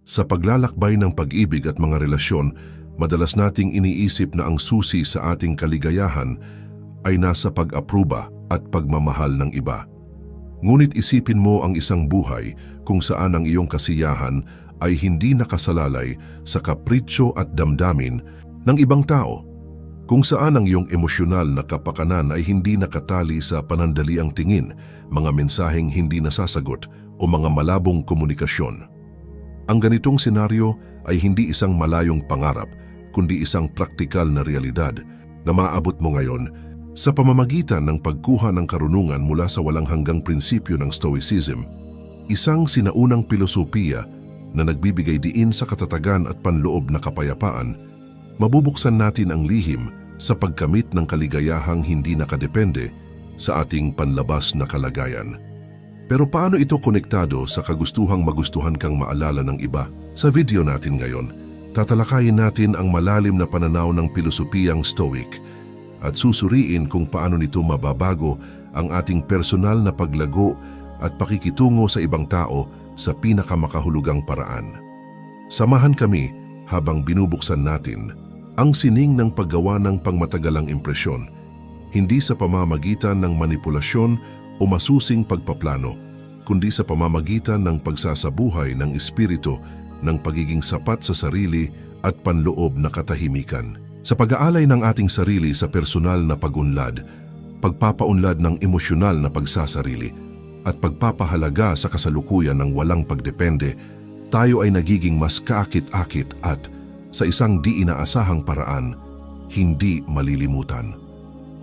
Sa paglalakbay ng pag-ibig at mga relasyon, madalas nating iniisip na ang susi sa ating kaligayahan ay nasa pag-apruba at pagmamahal ng iba. Ngunit isipin mo ang isang buhay kung saan ang iyong kasiyahan ay hindi nakasalalay sa kapritsyo at damdamin ng ibang tao. Kung saan ang iyong emosyonal na kapakanan ay hindi nakatali sa panandaliang tingin, mga mensaheng hindi nasasagot o mga malabong komunikasyon. Ang ganitong senaryo ay hindi isang malayong pangarap, kundi isang praktikal na realidad na maaabot mo ngayon sa pamamagitan ng pagkuha ng karunungan mula sa walang hanggang prinsipyo ng Stoicism, isang sinaunang pilosopiya na nagbibigay diin sa katatagan at panloob na kapayapaan. Mabubuksan natin ang lihim sa pagkamit ng kaligayahang hindi nakadepende sa ating panlabas na kalagayan. Pero paano ito konektado sa kagustuhang magustuhan kang maalala ng iba? Sa video natin ngayon, tatalakayin natin ang malalim na pananaw ng pilosopiyang Stoic at susuriin kung paano nito mababago ang ating personal na paglago at pakikitungo sa ibang tao sa pinakamakahulugang paraan. Samahan kami habang binubuksan natin ang sining ng paggawa ng pangmatagalang impresyon, hindi sa pamamagitan ng manipulasyon o masusing pagpaplano, kundi sa pamamagitan ng pagsasabuhay ng espiritu ng pagiging sapat sa sarili at panloob na katahimikan. Sa pag-aalay ng ating sarili sa personal na pag-unlad, pagpapaunlad ng emosyonal na pagsasarili, at pagpapahalaga sa kasalukuyan ng walang pagdepende, tayo ay nagiging mas kaakit-akit at, sa isang di inaasahang paraan, hindi malilimutan.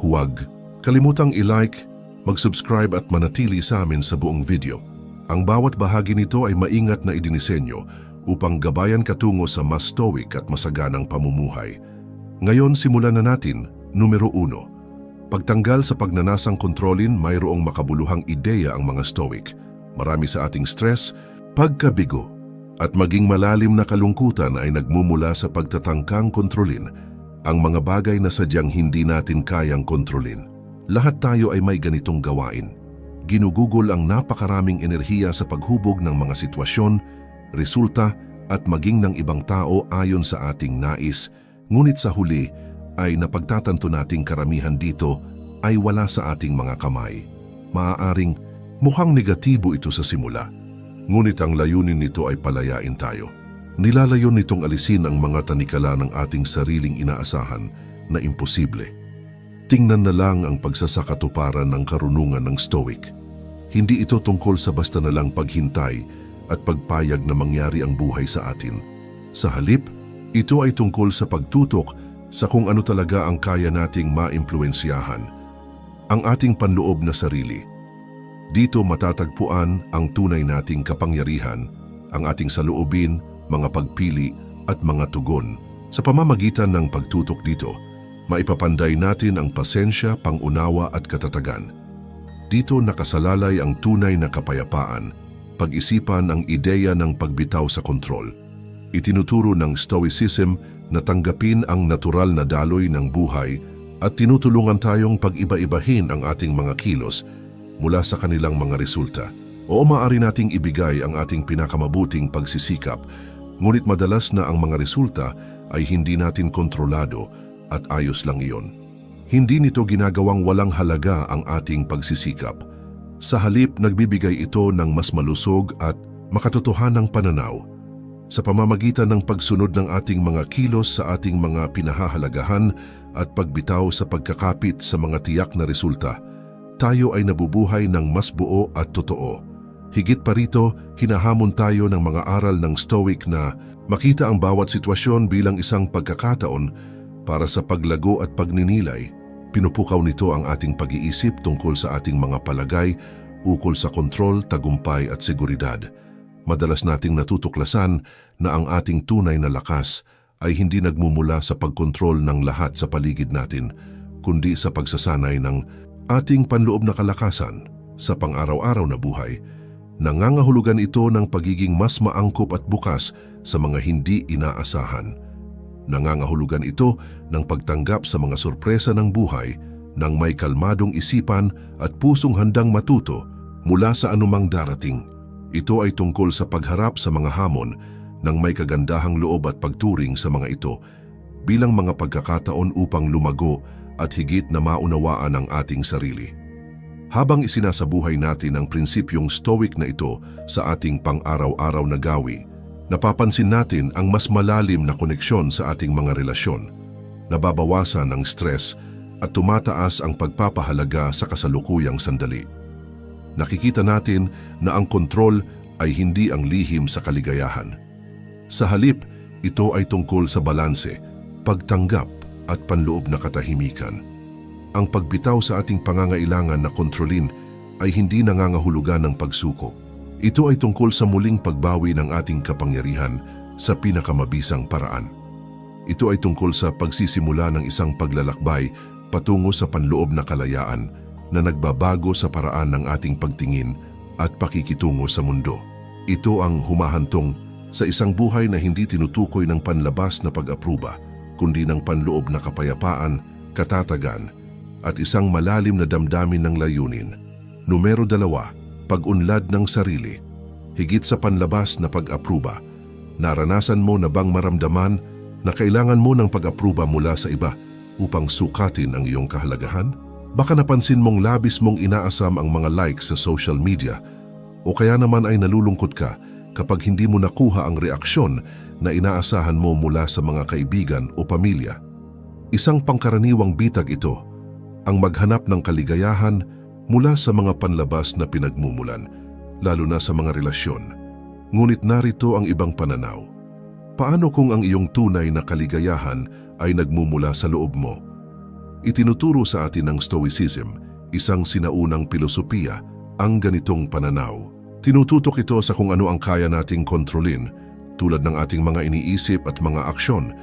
Huwag kalimutang i-like, mag-subscribe at manatili sa amin sa buong video. Ang bawat bahagi nito ay maingat na idinisenyo upang gabayan ka tungo sa mas stoic at masaganang pamumuhay. Ngayon simulan na natin. Numero 1. Pagtanggal sa pagnanasang kontrolin, mayroong makabuluhang ideya ang mga stoic. Marami sa ating stress, pagkabigo, at maging malalim na kalungkutan ay nagmumula sa pagtatangkang kontrolin ang mga bagay na sadyang hindi natin kayang kontrolin. Lahat tayo ay may ganitong gawain. Ginugugol ang napakaraming enerhiya sa paghubog ng mga sitwasyon, resulta at maging ng ibang tao ayon sa ating nais, ngunit sa huli ay napagtatanto nating karamihan dito ay wala sa ating mga kamay. Maaaring mukhang negatibo ito sa simula, ngunit ang layunin nito ay palayain tayo. Nilalayon nitong alisin ang mga tanikala ng ating sariling inaasahan na imposible. Tingnan na lang ang pagsasakatuparan ng karunungan ng Stoic. Hindi ito tungkol sa basta na lang paghintay at pagpayag na mangyari ang buhay sa atin. Sa halip, ito ay tungkol sa pagtutok sa kung ano talaga ang kaya nating maimpluwensyahan, ang ating panloob na sarili. Dito matatagpuan ang tunay nating kapangyarihan, ang ating saloobin, mga pagpili at mga tugon. Sa pamamagitan ng pagtutok dito, maipapanday natin ang pasensya, pangunawa at katatagan. Dito nakasalalay ang tunay na kapayapaan, pag-isipan ang ideya ng pagbitaw sa kontrol. Itinuturo ng Stoicism na tanggapin ang natural na daloy ng buhay at tinutulungan tayong pag-iba-ibahin ang ating mga kilos mula sa kanilang mga resulta. Oo, maaari nating ibigay ang ating pinakamabuting pagsisikap, ngunit madalas na ang mga resulta ay hindi natin kontrolado at ayos lang iyon. Hindi nito ginagawang walang halaga ang ating pagsisikap. Sa halip, nagbibigay ito ng mas malusog at makatotohanang pananaw. Sa pamamagitan ng pagsunod ng ating mga kilos sa ating mga pinahahalagahan at pagbitaw sa pagkakapit sa mga tiyak na resulta, tayo ay nabubuhay ng mas buo at totoo. Higit pa rito, hinahamon tayo ng mga aral ng Stoic na makita ang bawat sitwasyon bilang isang pagkakataon para sa paglago at pagninilay. Pinupukaw nito ang ating pag-iisip tungkol sa ating mga palagay, ukol sa kontrol, tagumpay at seguridad. Madalas nating natutuklasan na ang ating tunay na lakas ay hindi nagmumula sa pagkontrol ng lahat sa paligid natin, kundi sa pagsasanay ng ating panloob na kalakasan sa pang-araw-araw na buhay. Nangangahulugan ito ng pagiging mas maangkop at bukas sa mga hindi inaasahan. Nangangahulugan ito ng pagtanggap sa mga sorpresa ng buhay ng may kalmadong isipan at pusong handang matuto mula sa anumang darating. Ito ay tungkol sa pagharap sa mga hamon ng may kagandahang loob at pagturing sa mga ito bilang mga pagkakataon upang lumago at higit na maunawaan ang ating sarili. Habang isinasabuhay natin ang prinsipyong Stoic na ito sa ating pang-araw-araw na gawi, napapansin natin ang mas malalim na koneksyon sa ating mga relasyon, nababawasan ang stress at tumataas ang pagpapahalaga sa kasalukuyang sandali. Nakikita natin na ang kontrol ay hindi ang lihim sa kaligayahan. Sa halip, ito ay tungkol sa balanse, pagtanggap at panloob na katahimikan. Ang pagbitaw sa ating pangangailangan na kontrolin ay hindi nangangahulugan ng pagsuko. Ito ay tungkol sa muling pagbawi ng ating kapangyarihan sa pinakamabisang paraan. Ito ay tungkol sa pagsisimula ng isang paglalakbay patungo sa panloob na kalayaan na nagbabago sa paraan ng ating pagtingin at pakikitungo sa mundo. Ito ang humahantong sa isang buhay na hindi tinutukoy ng panlabas na pag-apruba, kundi ng panloob na kapayapaan, katatagan, at isang malalim na damdamin ng layunin. Numero 2, pag-unlad ng sarili. Higit sa panlabas na pag-apruba, naranasan mo na bang maramdaman na kailangan mo ng pag-apruba mula sa iba upang sukatin ang iyong kahalagahan? Baka napansin mong labis mong inaasam ang mga likes sa social media o kaya naman ay nalulungkot ka kapag hindi mo nakuha ang reaksyon na inaasahan mo mula sa mga kaibigan o pamilya. Isang pangkaraniwang bitag ito, ang maghanap ng kaligayahan mula sa mga panlabas na pinagmumulan, lalo na sa mga relasyon. Ngunit narito ang ibang pananaw. Paano kung ang iyong tunay na kaligayahan ay nagmumula sa loob mo? Itinuturo sa atin ng Stoicism, isang sinaunang pilosopiya, ang ganitong pananaw. Tinututok ito sa kung ano ang kaya nating kontrolin, tulad ng ating mga iniisip at mga aksyon,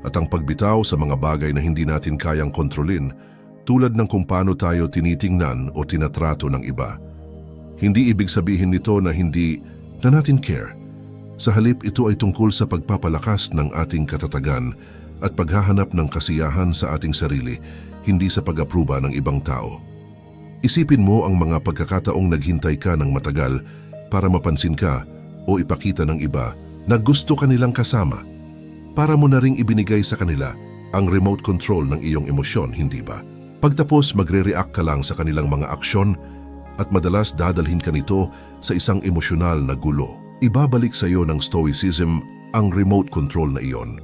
at ang pagbitaw sa mga bagay na hindi natin kayang kontrolin, tulad ng kung paano tayo tinitingnan o tinatrato ng iba. Hindi ibig sabihin nito na hindi na natin care. Sa halip, ito ay tungkol sa pagpapalakas ng ating katatagan at paghahanap ng kasiyahan sa ating sarili, hindi sa pag-apruba ng ibang tao. Isipin mo ang mga pagkakataong naghintay ka ng matagal para mapansin ka o ipakita ng iba na gusto kanilang kasama. Para mo na ring ibinigay sa kanila ang remote control ng iyong emosyon, hindi ba? Pagtapos magre-react ka lang sa kanilang mga aksyon at madalas dadalhin ka nito sa isang emosyonal na gulo. Ibabalik sa iyo ng Stoicism ang remote control na iyon.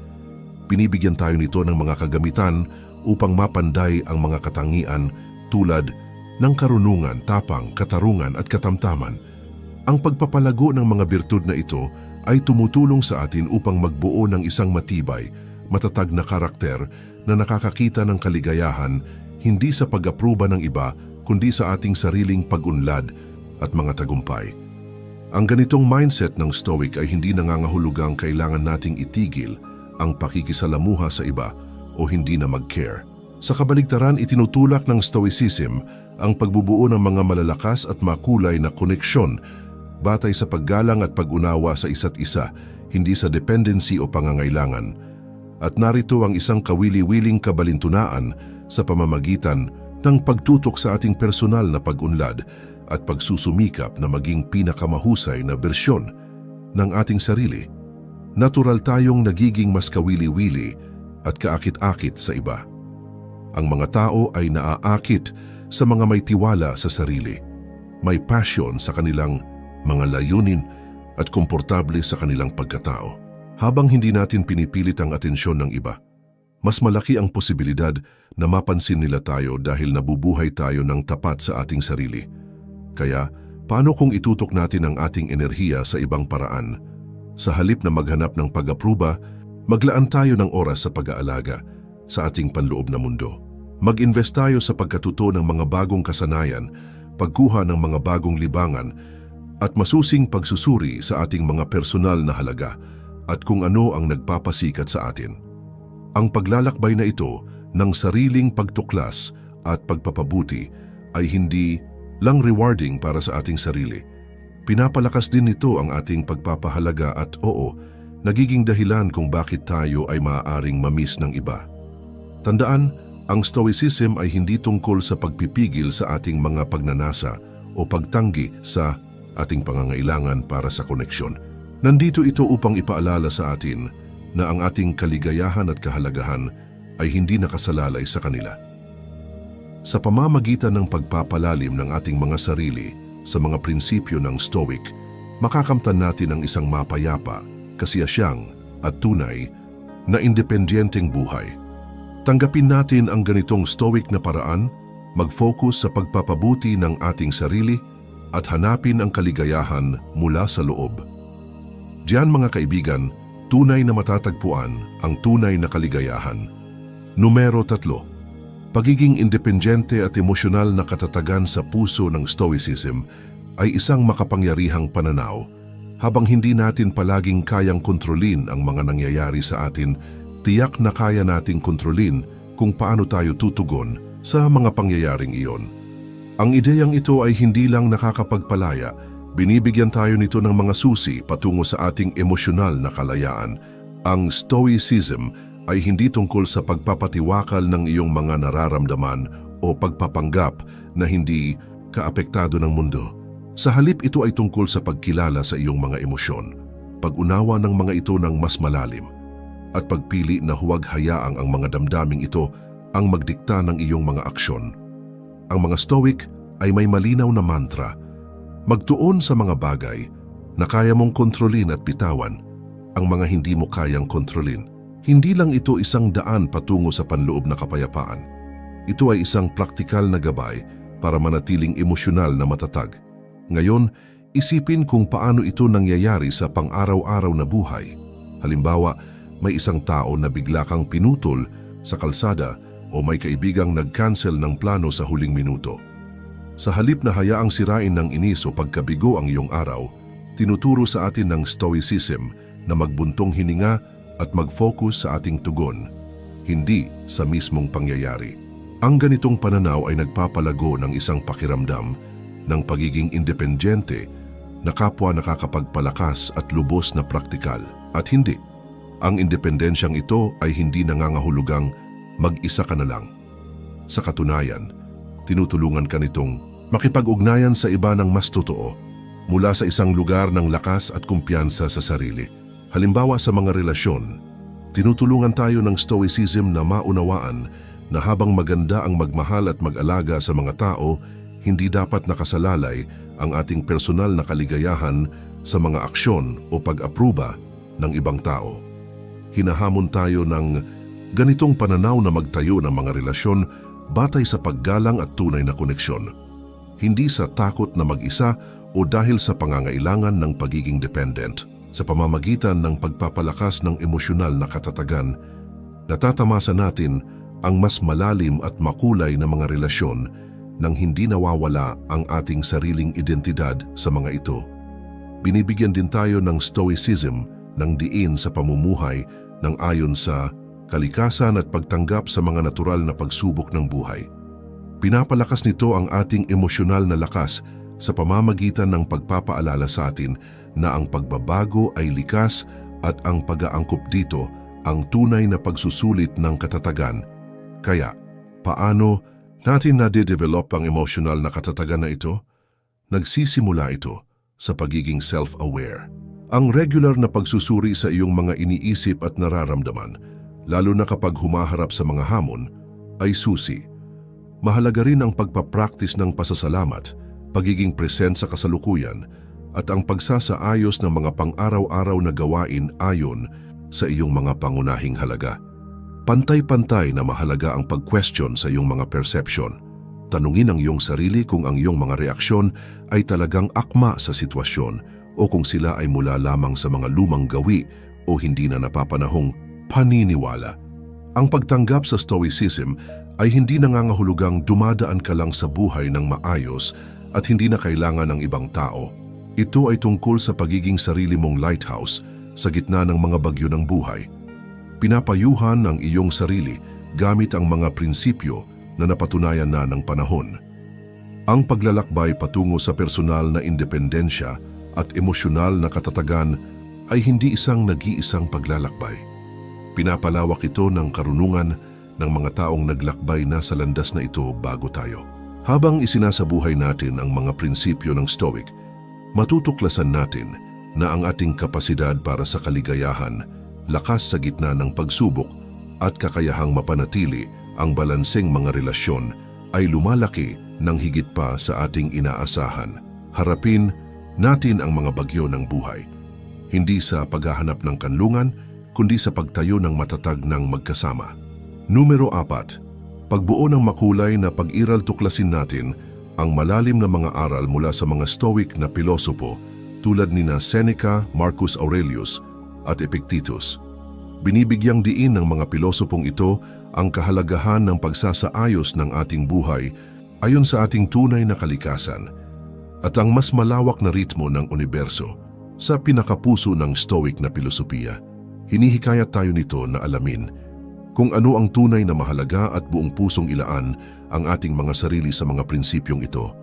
Binibigyan tayo nito ng mga kagamitan upang mapanday ang mga katangian tulad ng karunungan, tapang, katarungan at katamtaman. Ang pagpapalago ng mga birtud na ito ay tumutulong sa atin upang magbuo ng isang matibay, matatag na karakter na nakakakita ng kaligayahan hindi sa pag-apruba ng iba kundi sa ating sariling pag-unlad at mga tagumpay. Ang ganitong mindset ng Stoic ay hindi nangangahulugang kailangan nating itigil ang pakikisalamuha sa iba o hindi na mag-care. Sa kabaligtaran, itinutulak ng Stoicism ang pagbubuo ng mga malalakas at makulay na koneksyon batay sa paggalang at pag-unawa sa isa't isa, hindi sa dependency o pangangailangan. At narito ang isang kawili-wiling kabalintunaan sa pamamagitan ng pagtutok sa ating personal na pag-unlad at pagsusumikap na maging pinakamahusay na bersyon ng ating sarili. Natural tayong nagiging mas kawili-wili at kaakit-akit sa iba. Ang mga tao ay naaakit sa mga may tiwala sa sarili, may passion sa kanilang mga layunin at komportable sa kanilang pagkatao. Habang hindi natin pinipilit ang atensyon ng iba, mas malaki ang posibilidad na mapansin nila tayo dahil nabubuhay tayo ng tapat sa ating sarili. Kaya, paano kung itutok natin ang ating enerhiya sa ibang paraan? Sa halip na maghanap ng pag-apruba, maglaan tayo ng oras sa pag-aalaga sa ating panloob na mundo. Mag-invest tayo sa pagkatuto ng mga bagong kasanayan, pagkuha ng mga bagong libangan, at masusing pagsusuri sa ating mga personal na halaga at kung ano ang nagpapasikat sa atin. Ang paglalakbay na ito ng sariling pagtuklas at pagpapabuti ay hindi lang rewarding para sa ating sarili. Pinapalakas din nito ang ating pagpapahalaga at nagiging dahilan kung bakit tayo ay maaaring mamiss ng iba. Tandaan, ang Stoicism ay hindi tungkol sa pagpipigil sa ating mga pagnanasa o pagtanggi sa ating pangangailangan para sa koneksyon. Nandito ito upang ipaalala sa atin na ang ating kaligayahan at kahalagahan ay hindi nakasalalay sa kanila. Sa pamamagitan ng pagpapalalim ng ating mga sarili sa mga prinsipyo ng Stoic, makakamtan natin ang isang mapayapa, kasiyasyang at tunay na independenteng buhay. Tanggapin natin ang ganitong Stoic na paraan, mag-focus sa pagpapabuti ng ating sarili at hanapin ang kaligayahan mula sa loob. Diyan mga kaibigan, tunay na matatagpuan ang tunay na kaligayahan. Numero 3. Pagiging independente at emosyonal na katatagan sa puso ng Stoicism ay isang makapangyarihang pananaw. Habang hindi natin palaging kayang kontrolin ang mga nangyayari sa atin, tiyak na kaya nating kontrolin kung paano tayo tutugon sa mga pangyayaring iyon. Ang ideyang ito ay hindi lang nakakapagpalaya, binibigyan tayo nito ng mga susi patungo sa ating emosyonal na kalayaan. Ang Stoicism ay hindi tungkol sa pagpapatiwakal ng iyong mga nararamdaman o pagpapanggap na hindi kaapektado ng mundo. Sa halip, ito ay tungkol sa pagkilala sa iyong mga emosyon, pag-unawa ng mga ito ng mas malalim, at pagpili na huwag hayaang ang mga damdaming ito ang magdikta ng iyong mga aksyon. Ang mga Stoic ay may malinaw na mantra: magtuon sa mga bagay na kaya mong kontrolin at bitawan ang mga hindi mo kayang kontrolin. Hindi lang ito isang daan patungo sa panloob na kapayapaan. Ito ay isang praktikal na gabay para manatiling emosyonal na matatag. Ngayon, isipin kung paano ito nangyayari sa pang-araw-araw na buhay. Halimbawa, may isang tao na bigla kang pinutol sa kalsada o may kaibigang nag-cancel ng plano sa huling minuto. Sa halip na hayaang sirain ng inis o pagkabigo ang iyong araw, tinuturo sa atin ng Stoicism na magbuntong hininga at mag-focus sa ating tugon, hindi sa mismong pangyayari. Ang ganitong pananaw ay nagpapalago ng isang pakiramdam ng pagiging independente na kapwa nakakapagpalakas at lubos na praktikal. At hindi, ang independensyang ito ay hindi nangangahulugang mag-isa ka na lang. Sa katunayan, tinutulungan ka nitong makipag-ugnayan sa iba ng mas totoo mula sa isang lugar ng lakas at kumpiyansa sa sarili. Halimbawa sa mga relasyon, tinutulungan tayo ng Stoicism na maunawaan na habang maganda ang magmahal at mag-alaga sa mga tao, hindi dapat nakasalalay ang ating personal na kaligayahan sa mga aksyon o pag-apruba ng ibang tao. Hinahamon tayo ng ganitong pananaw na magtayo ng mga relasyon batay sa paggalang at tunay na koneksyon, hindi sa takot na mag-isa o dahil sa pangangailangan ng pagiging dependent. Sa pamamagitan ng pagpapalakas ng emosyonal na katatagan, natatamasa natin ang mas malalim at makulay na mga relasyon nang hindi nawawala ang ating sariling identidad sa mga ito. Binibigyan din tayo ng Stoicism ng diin sa pamumuhay ng ayon sa kalikasan at pagtanggap sa mga natural na pagsubok ng buhay. Pinapalakas nito ang ating emosyonal na lakas sa pamamagitan ng pagpapaalala sa atin na ang pagbabago ay likas at ang pag-aangkop dito ang tunay na pagsusulit ng katatagan. Kaya, paano natin nade-develop ang emosyonal na katatagan na ito? Nagsisimula ito sa pagiging self-aware. Ang regular na pagsusuri sa iyong mga iniisip at nararamdaman, lalo na kapag humaharap sa mga hamon, ay susi. Mahalaga rin ang pagpapractice ng pasasalamat, pagiging present sa kasalukuyan, at ang pagsasaayos ng mga pang-araw-araw na gawain ayon sa iyong mga pangunahing halaga. Pantay-pantay na mahalaga ang pag-question sa iyong mga perception. Tanungin ang iyong sarili kung ang iyong mga reaksyon ay talagang akma sa sitwasyon o kung sila ay mula lamang sa mga lumang gawi o hindi na napapanahong paniniwala. Ang pagtanggap sa Stoicism ay hindi nangangahulugang dumadaan ka lang sa buhay ng maayos at hindi na kailangan ng ibang tao. Ito ay tungkol sa pagiging sarili mong lighthouse sa gitna ng mga bagyo ng buhay. Pinapayuhan ang iyong sarili gamit ang mga prinsipyo na napatunayan na ng panahon. Ang paglalakbay patungo sa personal na independensya at emosyonal na katatagan ay hindi isang nag-iisang paglalakbay. Pinapalawak ito ng karunungan ng mga taong naglakbay na sa landas na ito bago tayo. Habang isinasabuhay natin ang mga prinsipyo ng Stoic, matutuklasan natin na ang ating kapasidad para sa kaligayahan, lakas sa gitna ng pagsubok at kakayahang mapanatili ang balanseng mga relasyon ay lumalaki ng higit pa sa ating inaasahan. Harapin natin ang mga bagyo ng buhay, hindi sa paghahanap ng kanlungan, kundi sa pagtayo ng matatag ng magkasama. Numero 4. Pagbuo ng makulay na pag-iral, tuklasin natin ang malalim na mga aral mula sa mga Stoic na pilosopo tulad nina Seneca, Marcus Aurelius at Epictetus. Binibigyang diin ng mga pilosopong ito ang kahalagahan ng pagsasaayos ng ating buhay ayon sa ating tunay na kalikasan at ang mas malawak na ritmo ng universo. Sa pinakapuso ng Stoic na pilosopiya, hinihikayat tayo nito na alamin kung ano ang tunay na mahalaga at buong pusong ilaan ang ating mga sarili sa mga prinsipyong ito.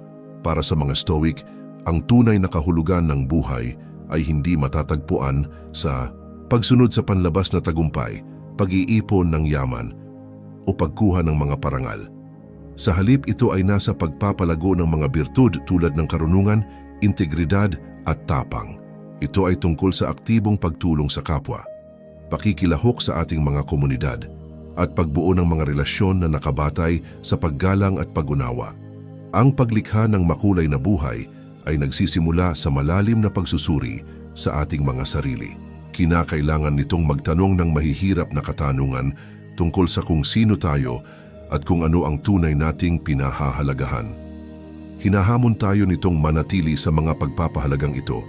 Para sa mga Stoic, ang tunay na kahulugan ng buhay ay hindi matatagpuan sa pagsunod sa panlabas na tagumpay, pag-iipon ng yaman, o pagkuha ng mga parangal. Sa halip, ito ay nasa pagpapalago ng mga birtud tulad ng karunungan, integridad at tapang. Ito ay tungkol sa aktibong pagtulong sa kapwa, pakikilahok sa ating mga komunidad, at pagbuo ng mga relasyon na nakabatay sa paggalang at pag-unawa. Ang paglikha ng makulay na buhay ay nagsisimula sa malalim na pagsusuri sa ating mga sarili. Kinakailangan nitong magtanong ng mahihirap na katanungan tungkol sa kung sino tayo at kung ano ang tunay nating pinahahalagahan. Hinahamon tayo nitong manatili sa mga pagpapahalagang ito,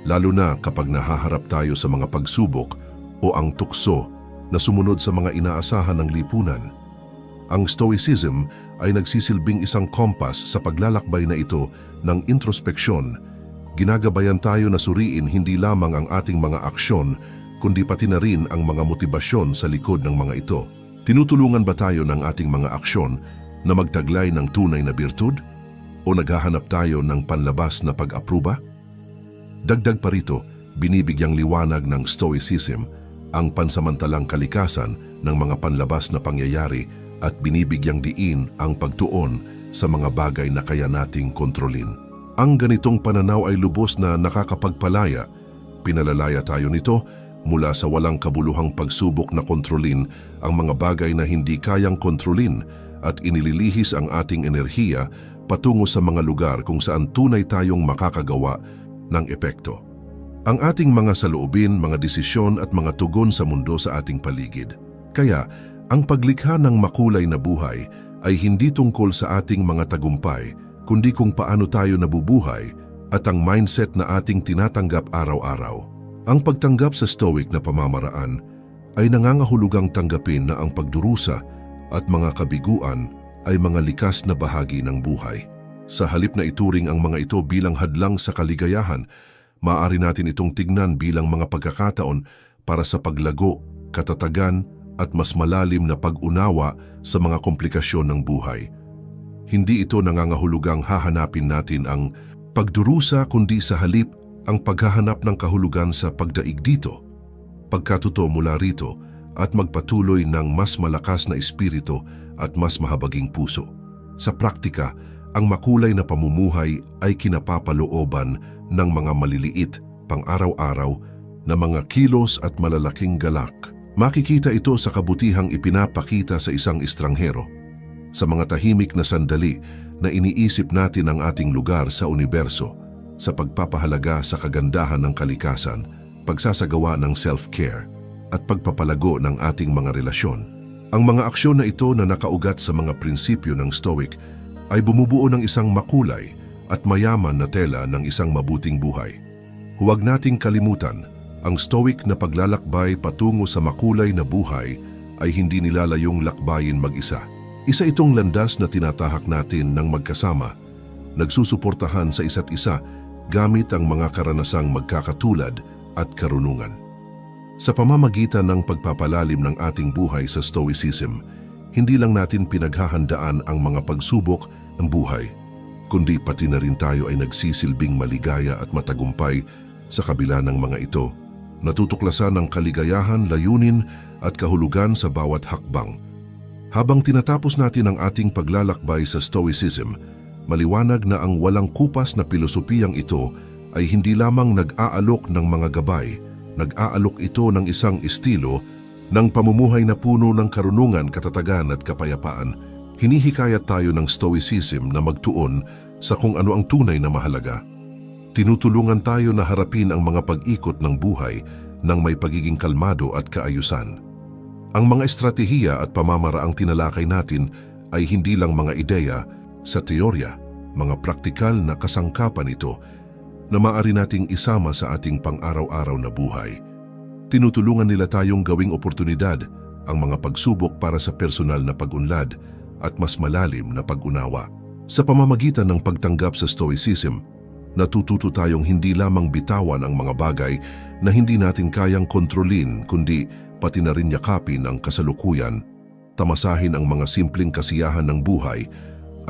lalo na kapag nahaharap tayo sa mga pagsubok o ang tukso na sumunod sa mga inaasahan ng lipunan. Ang Stoicism ay nagsisilbing isang kompas sa paglalakbay na ito ng introspeksyon. Ginagabayan tayo na suriin hindi lamang ang ating mga aksyon, kundi pati na rin ang mga motibasyon sa likod ng mga ito. Tinutulungan ba tayo ng ating mga aksyon na magtaglay ng tunay na birtud? O naghahanap tayo ng panlabas na pag-apruba? Dagdag pa rito, binibigyang liwanag ng Stoicism ang pansamantalang kalikasan ng mga panlabas na pangyayari at binibigyang diin ang pagtuon sa mga bagay na kaya nating kontrolin. Ang ganitong pananaw ay lubos na nakakapagpalaya. Pinalalaya tayo nito mula sa walang kabuluhang pagsubok na kontrolin ang mga bagay na hindi kayang kontrolin at inililihis ang ating enerhiya patungo sa mga lugar kung saan tunay tayong makakagawa ng epekto. Ang ating mga saloobin, mga desisyon at mga tugon sa mundo sa ating paligid. Kaya, ang paglikha ng makulay na buhay ay hindi tungkol sa ating mga tagumpay, kundi kung paano tayo nabubuhay at ang mindset na ating tinatanggap araw-araw. Ang pagtanggap sa Stoic na pamamaraan ay nangangahulugang tanggapin na ang pagdurusa at mga kabiguan ay mga likas na bahagi ng buhay. Sa halip na ituring ang mga ito bilang hadlang sa kaligayahan, maaari natin itong tignan bilang mga pagkakataon para sa paglago, katatagan at mas malalim na pag-unawa sa mga komplikasyon ng buhay. Hindi ito nangangahulugang hahanapin natin ang pagdurusa kundi sa halip ang paghahanap ng kahulugan sa pagdaig dito, pagkatuto mula rito at magpatuloy ng mas malakas na espiritu at mas mahabaging puso. Sa praktika, ang makulay na pamumuhay ay kinapapalooban ng mga maliliit, pang-araw-araw na mga kilos at malalaking galak. Makikita ito sa kabutihang ipinapakita sa isang estranghero, sa mga tahimik na sandali na iniisip natin ang ating lugar sa universo, sa pagpapahalaga sa kagandahan ng kalikasan, pagsasagawa ng self-care, at pagpapalago ng ating mga relasyon. Ang mga aksyon na ito na nakaugat sa mga prinsipyo ng Stoic ay bumubuo ng isang makulay at mayaman na tela ng isang mabuting buhay. Huwag nating kalimutan, ang Stoic na paglalakbay patungo sa makulay na buhay ay hindi nilalayong lakbayin mag-isa. Isa itong landas na tinatahak natin ng magkasama, nagsusuportahan sa isa't isa gamit ang mga karanasang magkakatulad at karunungan. Sa pamamagitan ng pagpapalalim ng ating buhay sa Stoicism, hindi lang natin pinaghahandaan ang mga pagsubok ng buhay, kundi pati na rin tayo ay nagsisilbing maligaya at matagumpay sa kabila ng mga ito. Natutuklasan ang kaligayahan, layunin at kahulugan sa bawat hakbang. Habang tinatapos natin ang ating paglalakbay sa Stoicism, maliwanag na ang walang kupas na pilosopiyang ito ay hindi lamang nag-aalok ng mga gabay, nag-aalok ito ng isang estilo ng pamumuhay na puno ng karunungan, katatagan at kapayapaan. Hinihikayat tayo ng Stoicism na magtuon sa kung ano ang tunay na mahalaga. Tinutulungan tayo na harapin ang mga pag-ikot ng buhay ng may pagiging kalmado at kaayusan. Ang mga estratehiya at pamamaraang tinalakay natin ay hindi lang mga ideya sa teorya, mga praktikal na kasangkapan ito na maaari nating isama sa ating pang-araw-araw na buhay. Tinutulungan nila tayong gawing oportunidad ang mga pagsubok para sa personal na pag-unlad at mas malalim na pag-unawa. Sa pamamagitan ng pagtanggap sa Stoicism, natututo tayong hindi lamang bitawan ang mga bagay na hindi natin kayang kontrolin, kundi pati na rin yakapin ang kasalukuyan, tamasahin ang mga simpleng kasiyahan ng buhay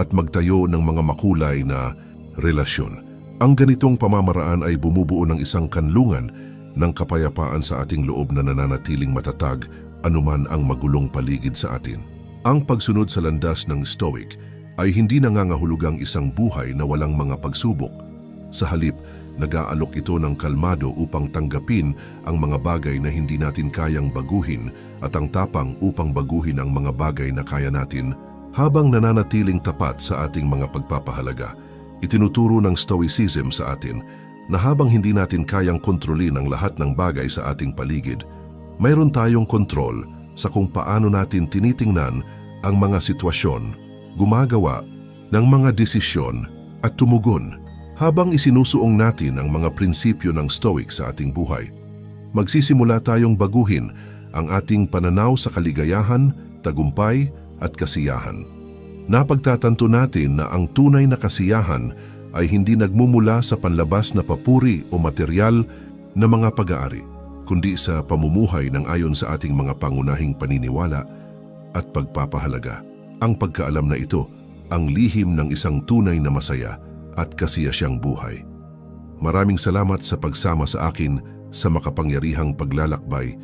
at magtayo ng mga makulay na relasyon. Ang ganitong pamamaraan ay bumubuo ng isang kanlungan ng kapayapaan sa ating loob na nananatiling matatag anuman ang magulong paligid sa atin. Ang pagsunod sa landas ng Stoic ay hindi nangangahulugang isang buhay na walang mga pagsubok. Sa halip, nag-aalok ito ng kalmado upang tanggapin ang mga bagay na hindi natin kayang baguhin at ang tapang upang baguhin ang mga bagay na kaya natin habang nananatiling tapat sa ating mga pagpapahalaga. Itinuturo ng Stoicism sa atin na habang hindi natin kayang kontrolin ang lahat ng bagay sa ating paligid, mayroon tayong kontrol sa kung paano natin tinitingnan ang mga sitwasyon, gumagawa ng mga desisyon at tumugon. Habang isinusuong natin ang mga prinsipyo ng Stoic sa ating buhay, magsisimula tayong baguhin ang ating pananaw sa kaligayahan, tagumpay at kasiyahan. Napagtatanto natin na ang tunay na kasiyahan ay hindi nagmumula sa panlabas na papuri o material na mga pag-aari, kundi sa pamumuhay ng ayon sa ating mga pangunahing paniniwala at pagpapahalaga. Ang pagkaalam na ito ang lihim ng isang tunay na masaya at kasiyasyang buhay. Maraming salamat sa pagsama sa akin sa makapangyarihang paglalakbay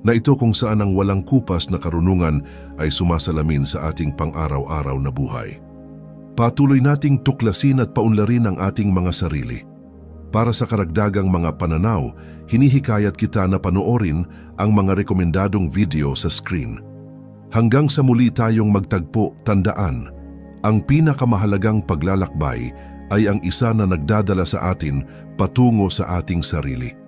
na ito kung saan ang walang kupas na karunungan ay sumasalamin sa ating pang-araw-araw na buhay. Patuloy nating tuklasin at paunlarin ang ating mga sarili. Para sa karagdagang mga pananaw, hinihikayat kita na panoorin ang mga rekomendadong video sa screen. Hanggang sa muli tayong magtagpo, tandaan, ang pinakamahalagang paglalakbay ay ang isa na nagdadala sa atin patungo sa ating sarili.